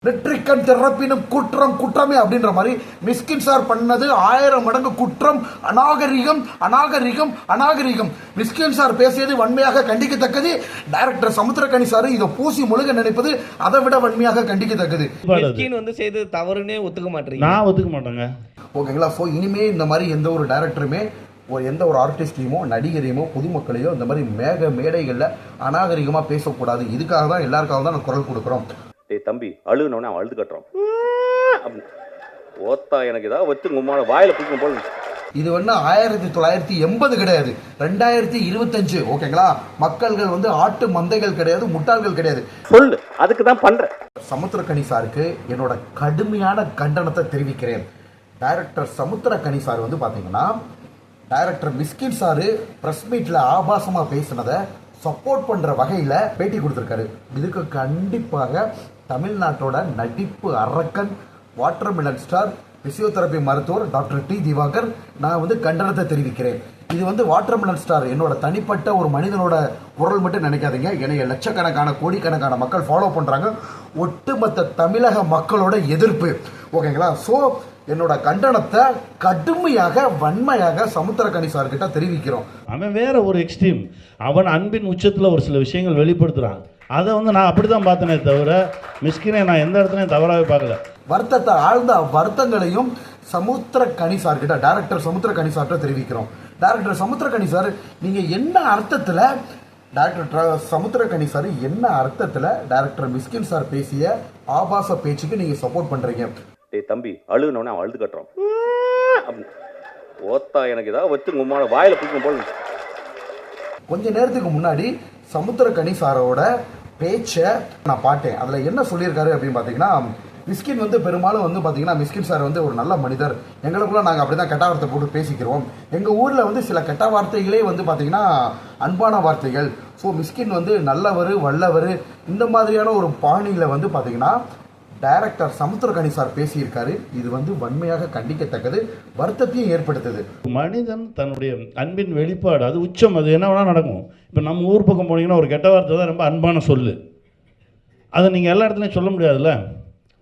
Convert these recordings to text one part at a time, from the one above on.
வெற்றிக்கண் திறப்பினும் குற்றம் குற்றமே அப்படின்ற மாதிரி மிஸ்கின் சார் பண்ணது 1000 மடங்கு குற்றம், அநாகரிகம் அநாகரிகம் அநாகரிகம். மிஸ்கின் சார் பேசியது வன்மையாக கண்டிக்கத்தக்கது. டைரக்டர் சமுத்திரக்கனி சார் இதை பூசி முழுக நினைப்பது அதை விட வன்மையாக கண்டிக்கத்தக்கது. மிஸ்கின் செய்து தவறுனே ஒத்துக்க மாட்டேங்க. நான் ஒத்துக்க மாட்டேங்க. ஓகேங்களா? ஸோ இனிமே இந்த மாதிரி எந்த ஒரு டைரக்டருமே எந்த ஒரு ஆர்டிஸ்டையுமோ நடிகரையுமோ பொதுமக்களையோ இந்த மாதிரி மேடைகளில் அநாகரிகமாக பேசக்கூடாது. இதுக்காக தான் எல்லாருக்காக தான் நான் குரல் கொடுக்குறோம். டேய் தம்பி, அழுகுனவனே அவன் அழுது கட்டுறான். ஓத்தா எனக்கு ஏதாவது வச்சு உமான வாயில பிடிக்கும் போல. இது 1980 கிடையாது, 2025. ஓகேங்களா? மக்கள்கள் ஆட்டு மந்தைகள் கிடையாது, முட்டாள்கள் கிடையாது. சொல்லு, அதுக்கு தான் பண்றேன். சமுத்திரக்கனி சாருக்கு என்னோட கடுமையான கண்டனத்தை தெரிவிக்கிறேன். டைரக்டர் சமுத்திரக்கனி சார் பாத்தீங்கன்னா டைரக்டர் மிஸ்கின் சாரு பிரஸ் மீட்ல ஆபாசமா பேசினதை சப்போர்ட் பண்ற வகையில பேட்டி கொடுத்திருக்காரு. இதுக்கு கண்டிப்பாக தமிழ்நாட்டோட நடிப்பு அரக்கன், வாட்டர்மெலன் ஸ்டார், பிசியோதெரபி மருத்துவர் டாக்டர் டி திவாகர் நான் கண்டனத்தை தெரிவிக்கிறேன். இது வாட்டர்மெலன் ஸ்டார் என்னோட தனிப்பட்ட ஒரு மனிதனோட குரல் மட்டும் நினைக்காதீங்க. என்னைய லட்சக்கணக்கான கோடிக்கணக்கான மக்கள் ஃபாலோ பண்றாங்க. ஒட்டுமொத்த தமிழக மக்களோட எதிர்ப்பு. ஓகேங்களா? ஸோ என்னோட கண்டனத்தை கடுமையாக வன்மையாக சமுத்திரக்கனி சார் கிட்ட தெரிவிக்கிறோம். அவன் வேற ஒரு எக்ஸ்ட்ரீம். அவன் அன்பின் உச்சத்தில் ஒரு சில விஷயங்கள் வெளிப்படுத்துறான். அதை நான் அப்படிதான் பார்த்தனே தவிர மிஸ்கினை நான் எந்த இடத்துலையும் தவறாகவே பார்க்கல. வருத்தத்தை ஆழ்ந்த வருத்தங்களையும் சமுத்திரக்கனி சார் கிட்ட, டைரக்டர் சமுத்திரக்கனி சார்கிட்ட தெரிவிக்கிறோம். டைரக்டர் சமுத்திரக்கனி சார், நீங்க என்ன அர்த்தத்தில் டைரக்டர் சமுத்திரக்கனி சார் என்ன அர்த்தத்தில் டைரக்டர் மிஸ்கின் சார் பேசிய ஆபாச பேச்சுக்கு நீங்க சப்போர்ட் பண்றீங்க? டேய் தம்பி, அழுகுனவனே அவன் அழுது கட்டுறான். ஓத்தா எனக்கு ஏதாவது வச்சு உமான வாயில பிடிக்கும் போல. கொஞ்ச நேரத்துக்கு முன்னாடி சமுத்திரக்கனி சாரோட பேச்சை நான் பார்த்தேன். அதில் என்ன சொல்லியிருக்காரு அப்படின்னு பார்த்தீங்கன்னா, மிஸ்கின் பெரும்பாலும் பார்த்தீங்கன்னா மிஸ்கின் சார் ஒரு நல்ல மனிதர், எங்களுக்குள்ள நாங்கள் அப்படி தான் கெட்ட வார்த்தை போட்டு பேசிக்கிறோம். எங்கள் ஊரில் சில கெட்ட வார்த்தைகளே பார்த்தீங்கன்னா அன்பான வார்த்தைகள். ஸோ மிஸ்கின் நல்லவர் வல்லவர் இந்த மாதிரியான ஒரு பாணியில் பார்த்தீங்கன்னா டைரக்டர் சமுத்திரக்கனி சார் பேசியிருக்காரு. இது வன்மையாக கண்டிக்கத்தக்கது, வருத்தத்தையும் ஏற்படுத்துது. மனிதன் தன்னுடைய அன்பின் வெளிப்பாடு அது உச்சம். அது என்ன வேணால் நடக்கும். இப்போ நம்ம ஊர் பக்கம் போனீங்கன்னா ஒரு கெட்ட வார்த்தை தான் ரொம்ப அன்பான சொல்லு. அதை நீங்கள் எல்லா இடத்துலையும் சொல்ல முடியாதுல்ல.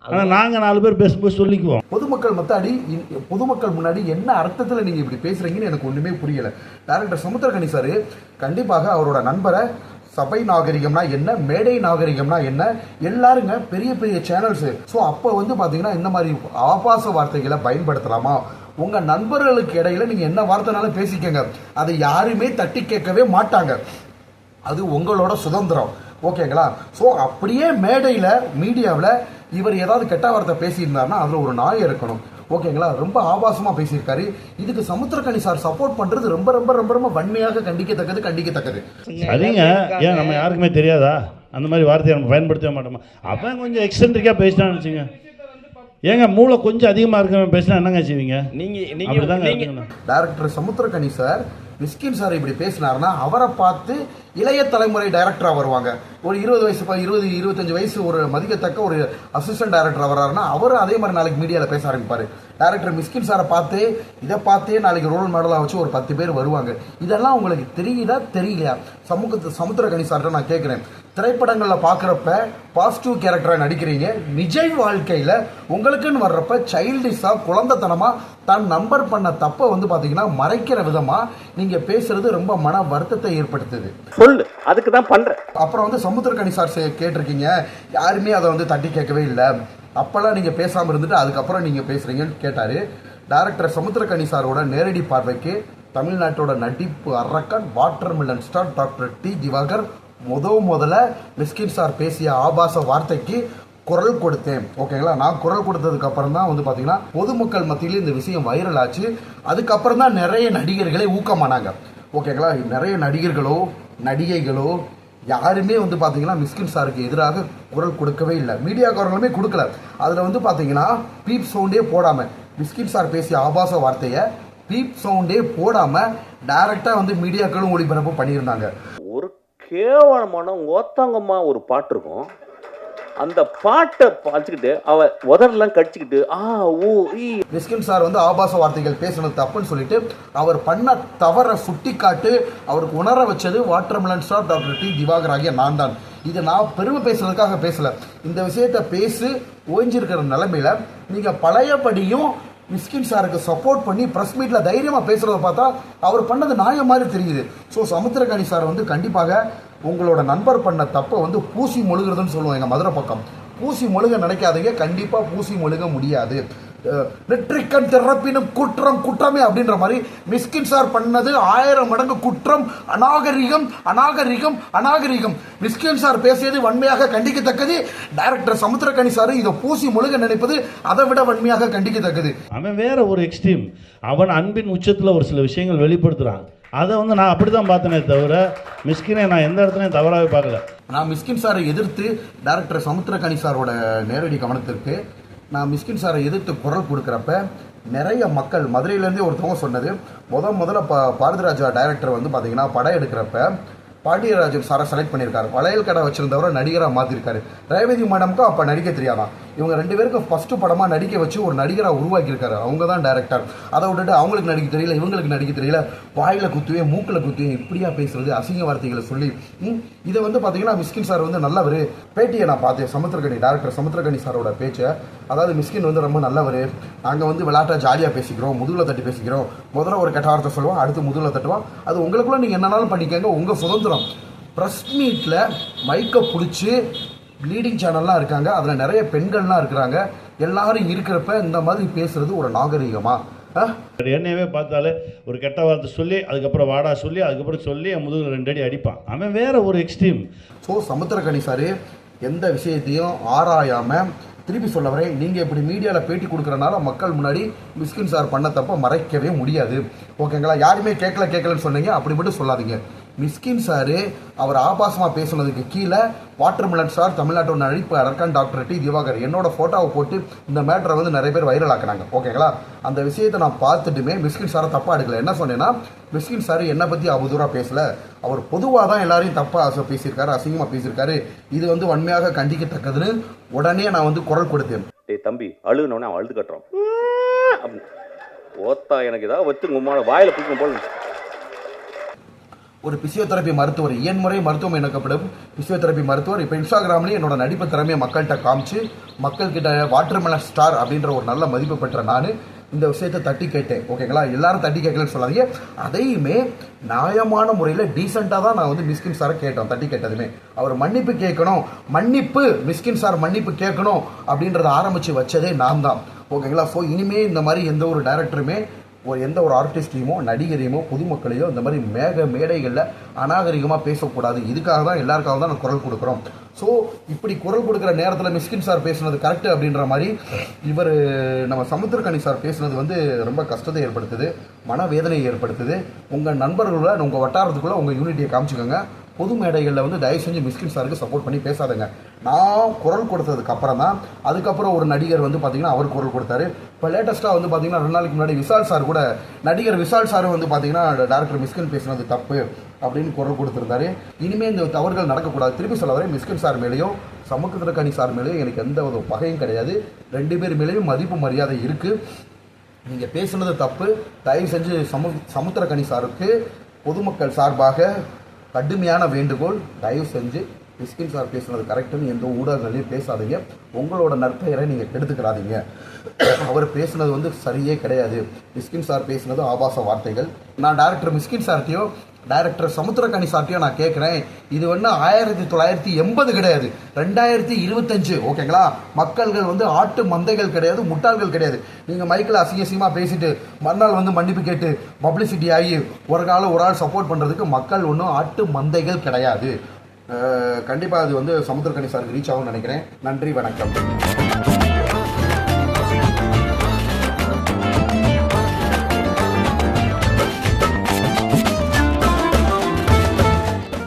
ஆனால் நாங்கள் 4 பேர் பேசும்போது சொல்லிக்குவோம். பொதுமக்கள் முன்னாடி என்ன அர்த்தத்தில் நீங்கள் இப்படி பேசுகிறீங்கன்னு எனக்கு ஒன்றுமே புரியலை. டைரக்டர் சமுத்திரக்கனி சார் கண்டிப்பாக அவரோட நண்பரை சபை நாகரிகம்னா என்ன, மேடை நாகரிகம்னா என்ன, எல்லாருங்க பெரிய பெரிய சேனல்ஸு. ஸோ அப்போ பார்த்தீங்கன்னா இந்த மாதிரி ஆபாச வார்த்தைகளை பயன்படுத்தலாமா? உங்கள் நண்பர்களுக்கு இடையில நீங்கள் என்ன வார்த்தைனாலும் பேசிக்கங்க, அதை யாருமே தட்டி கேட்கவே மாட்டாங்க. அது உங்களோட சுதந்திரம். ஓகேங்களா? ஸோ அப்படியே மேடையில் மீடியாவில் இவர் ஏதாவது கெட்ட வார்த்தை பேசியிருந்தாருன்னா அதில் ஒரு நாய் இருக்கணும். ஓகேங்களா? ரொம்ப ஆபாசமாக பேசியிருக்காரு. இதுக்கு சமுத்திரக்கனி சார் சப்போர்ட் பண்ணுறது ரொம்ப ரொம்ப ரொம்ப ரொம்ப வன்மையாக கண்டிக்கத்தக்கது. சரிங்க, ஏன் நம்ம யாருக்குமே தெரியாதா? அந்த மாதிரி வார்த்தையை நம்ம பயன்படுத்த மாட்டோமா? அவன் கொஞ்சம் எக்ஸ்டென்ட்ரிக்காக பேசினான்னு வச்சுங்க. ஏங்க மூளை கொஞ்சம் அதிகமாக இருக்கவன் பேசினா என்னங்க செய்வீங்க? நீங்கள் டைரக்டர் சமுத்திரக்கனி சார் மிஸ்கின் சார் இப்படி பேசினாருன்னா அவரை பார்த்து இளைய தலைமுறை டைரக்டராக வருவாங்க. ஒரு 20 வயசு 25 வயசு ஒரு மதிக்கத்தக்க ஒரு அசிஸ்டன்ட் டைரக்டர் வர்றாருன்னா அவரும் அதே மாதிரி நாளைக்கு மீடியாவில் பேச ஆரம்பிப்பார். டைரக்டர் மிஸ்கின் சாரை இதை பார்த்தே நாளைக்கு ரோல் மாடலாக வச்சு ஒரு 10 பேர் வருவாங்க. இதெல்லாம் உங்களுக்கு தெரியுதா தெரியலையா? சமுத்திரக்கனி சார்கிட்ட நான் கேட்குறேன், திரைப்படங்களில் பார்க்குறப்ப பாசிட்டிவ் கேரக்டராக நடிக்கிறீங்க, நிஜ வாழ்க்கையில் உங்களுக்குன்னு வர்றப்ப சைல்டிஷாக குழந்தைத்தனமாக தான் நம்பர் பண்ண தப்பை பார்த்தீங்கன்னா மறைக்கிற விதமாக நீங்கள் பேசுறது ரொம்ப மன வருத்தத்தை ஏற்படுத்துது. சொல்லு, அதுக்கு தான் பண்றேன். அப்புறம் சமுத்திரக்கனி சார் கேட்டிருக்கீங்க, யாருமே அதை தட்டி கேட்கவே இல்லை, அப்பெல்லாம் நீங்கள் பேசாமல் இருந்துட்டு அதுக்கப்புறம் நீங்கள் பேசுகிறீங்கன்னு கேட்டார். டைரக்டர் சமுத்திரக்கனி சாரோட நேரடி பார்வைக்கு தமிழ்நாட்டோட நடிப்பு அரக்கன், watermelon star doctor D Diwakar முதல்ல மிஸ்கின் சார் பேசிய ஆபாச வார்த்தைக்கு குரல் கொடுத்தேன். ஓகேங்களா? நான் குரல் கொடுத்ததுக்கு அப்புறம் தான் பார்த்தீங்கன்னா பொதுமக்கள் மத்தியில் இந்த விஷயம் வைரல் ஆச்சு. அதுக்கப்புறம் தான் நிறைய நடிகர்களே ஊக்கமானாங்க. ஓகேங்களா? நிறைய நடிகர்களோ நடிகைகளோ யாருமே பார்த்தீங்கன்னா மிஸ்கின் சாருக்கு எதிராக குரல் கொடுக்கவே இல்லை. மீடியாக்காரங்களுமே கொடுக்கல. அதில் பார்த்தீங்கன்னா பீப் சவுண்டே போடாமல் மிஸ்கின் சார் பேசிய ஆபாச வார்த்தையை பீப் சவுண்டே போடாமல் டைரக்டாக மீடியாக்களும் ஒளிபரப்பு பண்ணியிருந்தாங்க. ஒரு கேவலமான ஓத்தாங்கம்மா ஒரு பாட்டு இருக்கும். அந்த பாட்டை வச்சுக்கிட்டு அவ உதரெல்லாம் கடிச்சுக்கிட்டு மிஸ்கின் சார் ஆபாச வார்த்தைகள் பேசுனது தப்புன்னு சொல்லிட்டு அவர் பண்ண தவறை சுட்டி காட்டு அவருக்கு உணர வச்சது watermelon star doctor D Diwakar ஆகிய நான் தான். இது நான் பெருமை பேசுறதுக்காக பேசல. இந்த விஷயத்த பேசி ஓய்ஞ்சிருக்கிற நிலைமையில நீங்க பழையபடியும் மிஸ்கின் சாருக்கு சப்போர்ட் பண்ணி பிரஸ் மீட்ல தைரியமா பேசுறத பார்த்தா அவர் பண்ணது நியாயம் மாதிரி தெரியுது. ஸோ சமுத்திரக்கனி சார் வந்து கண்டிப்பாக உங்களோட நண்பர் பண்ண தப்பை வந்து பூசி மொழுகிறதுன்னு சொல்லுவோம் எங்க மதுரை பக்கம். பூசி மொழுக நினைக்காதீங்க, கண்டிப்பா பூசி மொழுக முடியாது. நெற்றிக்கண் திறப்பினும் குற்றம் குற்றமே அப்படின்ற மாதிரி மிஸ்கின் சார் பண்ணது 1000 மடங்கு குற்றம், அநாகரிகம் அநாகரிகம் அநாகரிகம். மிஸ்கின் சார் பேசியது வன்மையாக கண்டிக்கத்தக்கது. டைரக்டர் சமுத்திரக்கனி சார் இதை பூசி முழுக நினைப்பது அதை விட வன்மையாக கண்டிக்கத்தக்கது. அவன் வேற ஒரு எக்ஸ்ட்ரீம். அவன் அன்பின் உச்சத்தில் ஒரு சில விஷயங்கள் வெளிப்படுத்துகிறான். அதை வந்து நான் அப்படி தான் பார்த்தனே தவிர மிஸ்கினை நான் எந்த இடத்துலையும் தவறாகவே பார்க்கல. நான் மிஸ்கின் சாரை எதிர்த்து டைரக்டர் சமுத்திரக்கனி சாரோட நேரடி கவனத்திற்கு நான் மிஸ்கின் சாரை எதிர்த்து குரல் கொடுக்குறப்ப நிறைய மக்கள் மதுரையிலேருந்தே ஒருத்தவங்க சொன்னது, முதல்ல பாரதிராஜா டைரக்டர் வந்து பார்த்தீங்கன்னா படம் எடுக்கிறப்ப பாண்டியராஜன் சாரை செலக்ட் பண்ணியிருக்காரு. வளையல் கடை வச்சிருந்தவரை நடிகராக மாற்றிருக்காரு. ரேவதி மேடமுக்கும் அப்போ நடிக்க தெரியாதான். இவங்க 2 பேருக்கும் ஃபஸ்ட்டு படமாக நடிக்க வச்சு ஒரு நடிகராக உருவாக்கியிருக்காரு. அவங்க தான் டைரக்டர். அதை விட்டுட்டு அவங்களுக்கு நடிக்க தெரியல, இவங்களுக்கு நடிக்க தெரியல, வாயில் குத்துவேன் மூக்கில் குத்துவேன் இப்படியா பேசுறது, அசிங்க வார்த்தைகளை சொல்லி இதை வந்து பார்த்தீங்கன்னா மிஸ்கின் சார் வந்து நல்லவர். பேட்டியை நான் பார்த்தேன், சமுத்திரக்கனி டைரக்டர் சமுத்திரக்கனி சாரோட பேச்சை. அதாவது மிஸ்கின் வந்து ரொம்ப நல்லவர், நாங்கள் வந்து விளையாட்டாக ஜாலியாக பேசிக்கிறோம், முதுகில் தட்டி பேசிக்கிறோம், முதல்ல ஒரு கெட்ட வார்த்தை சொல்லுவோம், அடுத்து முதுகில் தட்டுவோம், அது உங்களுக்குள்ள நீங்கள் என்னன்னாலும் பண்ணிக்கங்க, உங்கள் சுதந்திரம். ப்ரெஸ் மீட்டில் மைக்கை பிடிச்சி லீடிங் சேனல்லாம் இருக்காங்க, அதில் நிறைய பெண்கள்லாம் இருக்கிறாங்க, எல்லாரும் இருக்கிறப்ப இந்த மாதிரி பேசுறது ஒரு நாகரிகமா? என்னையவே பார்த்தாலே ஒரு கெட்ட வார்த்தை சொல்லி அதுக்கப்புறம் வாடா சொல்லி அதுக்கப்புறம் சொல்லி என் முதுகில் 2 அடி அடிப்பான். அவன் வேற ஒரு எக்ஸ்ட்ரீம். ஸோ சமுத்திரக்கனி சார் எந்த விஷயத்தையும் ஆராயாமல் திருப்பி சொல்ல வரேன், நீங்கள் இப்படி மீடியாவில் பேட்டி கொடுக்குறனால மக்கள் முன்னாடி மிஸ்கின் சார் பண்ண தப்ப மறைக்கவே முடியாது. ஓகேங்களா? யாருமே கேட்கலன்னு சொன்னீங்க, அப்படி மட்டும் சொல்லாதீங்க. மிஸ்கின் சார் அவர் ஆபாசமாக பேசுனதுக்கு கீழே வாட்டர்மெலன் சார் தமிழ்நாட்டோட நடிப்பு அரக்கன் டாக்டர் டி திவாகர் என்னோட ஃபோட்டோவை போட்டு இந்த மேட்டரை வந்து நிறைய பேர் வைரல் ஆக்குனாங்க. ஓகேங்களா? அந்த விஷயத்தை நான் பார்த்துட்டுமே மிஸ்கின் சாரை தப்பாக எடுக்கல. என்ன சொன்னேன்னா, மிஸ்கின் சார் என்னை பற்றி அவதூறாக பேசல, அவர் பொதுவாக தான் எல்லாரையும் தப்பாக பேசியிருக்காரு, அசிங்கமாக பேசியிருக்காரு, இது வந்து வன்மையாக கண்டிக்கத்தக்கதுன்னு உடனே நான் வந்து குரல் கொடுத்தேன். டேய் தம்பி, அழுகுனவனே அவன் அழுது கட்டுறான். ஓத்தா எனக்கு ஏதாவது வச்சு உமான வாயில பிடிக்கும் போல. ஒரு பிசியோதெரப்பி மருத்துவர், இயன்முறை மருத்துவம் எனக்கப்படும் பிசியோதெரப்பி மருத்துவர், இப்போ இன்ஸ்டாகிராம்லேயும் என்னோட நடிப்பு திறமையை மக்கள்கிட்ட காமிச்சு மக்கள்கிட்ட வாட்டர்மெலன் ஸ்டார் அப்படின்ற ஒரு நல்ல மதிப்பு பெற்ற நான் இந்த விஷயத்தை தட்டி கேட்டேன். ஓகேங்களா? எல்லாரும் தட்டி கேட்கலன்னு சொல்லாதீங்க. அதையுமே நியாயமான முறையில் டீசெண்டாக தான் நான் வந்து மிஸ்கின் சாரை கேட்டோம். தட்டி கேட்டதுமே அவர் மன்னிப்பு கேட்கணும், மிஸ்கின் சார் மன்னிப்பு கேட்கணும் அப்படின்றத ஆரம்பித்து வச்சதே நான் தான். ஓகேங்களா? ஸோ இனிமேல் இந்த மாதிரி எந்த ஒரு டைரக்டருமே எந்த ஒரு ஆர்டிஸ்டையுமோ நடிகரையுமோ பொதுமக்களையோ இந்த மாதிரி மேடைகளில் அநாகரிகமாக பேசக்கூடாது. இதுக்காக தான் எல்லாருக்காக தான் நான் குரல் கொடுக்குறோம். ஸோ இப்படி குரல் கொடுக்குற நேரத்தில் மிஸ்கின் சார் பேசுனது கரெக்டு அப்படின்ற மாதிரி இவர் நம்ம சமுத்திரக்கனி சார் பேசுனது வந்து ரொம்ப கஷ்டத்தை ஏற்படுத்துது, மனவேதனையை ஏற்படுத்துது. உங்கள் நண்பர்களோட உங்கள் வட்டாரத்துக்குள்ளே உங்கள் யூனிட்டியை காமிச்சுக்கோங்க. பொது மேடைகளில் வந்து தயவு செஞ்சு மிஸ்கின் சாருக்கு சப்போர்ட் பண்ணி பேசாதுங்க. நான் குரல் கொடுத்ததுக்கு அப்புறம் தான் அதுக்கப்புறம் ஒரு நடிகர் வந்து பார்த்தீங்கன்னா அவர் குரல் கொடுத்தாரு. இப்போ லேட்டஸ்ட்டாக வந்து பார்த்தீங்கன்னா 2 நாளைக்கு முன்னாடி விஷால் சார் கூட, நடிகர் விஷால் சார் வந்து பார்த்தீங்கன்னா டைரக்டர் மிஸ்கின் பேசுனது தப்பு அப்படின்னு குரல் கொடுத்துருந்தாரு. இனிமேல் இந்த தவறுகள் நடக்கக்கூடாது. திருப்பி சொல்ல வரேன், மிஸ்கின் சார் மேலேயும் சமுத்திரக்கனி சார் மேலேயும் எனக்கு எந்த ஒரு பகையும் கிடையாது. 2 பேர் மேலேயும் மதிப்பு மரியாதை இருக்குது. நீங்கள் பேசுனது தப்பு. தயவு செஞ்சு சமுத்திரக்கனி சாருக்கு பொதுமக்கள் சார்பாக கடுமையான வேண்டுகோள், தயவு செஞ்சு மிஸ்கின் சார் பேசுனது கரெக்டுன்னு எந்த ஊடகங்களையும் பேசாதீங்க. உங்களோட நற்பெயரை நீங்கள் கெடுத்துக்கிறாதீங்க. அவர் பேசுனது வந்து சரியே கிடையாது. மிஸ்கின் சார் பேசுனது ஆபாச வார்த்தைகள். நான் டைரக்டர் மிஸ்கின் சார்ட்டையும் டைரக்டர் சமுத்திரக்கனி சார்ட்டையும் நான் கேட்குறேன், இது வந்து 1980 கிடையாது, 2025. ஓகேங்களா? மக்கள்கள் வந்து ஆட்டு மந்தைகள் கிடையாது, முட்டாள்கள் கிடையாது. நீங்கள் மைக்கில் அசிங்கமாக பேசிட்டு மறுநாள் வந்து மன்னிப்பு கேட்டு பப்ளிசிட்டி ஆகி ஒரு ஆள் சப்போர்ட் பண்ணுறதுக்கு மக்கள் ஒன்றும் ஆட்டு மந்தைகள் கிடையாது. கண்டிப்பாக அது வந்து சமுத்திரக்கனி சாருக்கு ரீச் ஆகும்னு நினைக்கிறேன். நன்றி, வணக்கம்.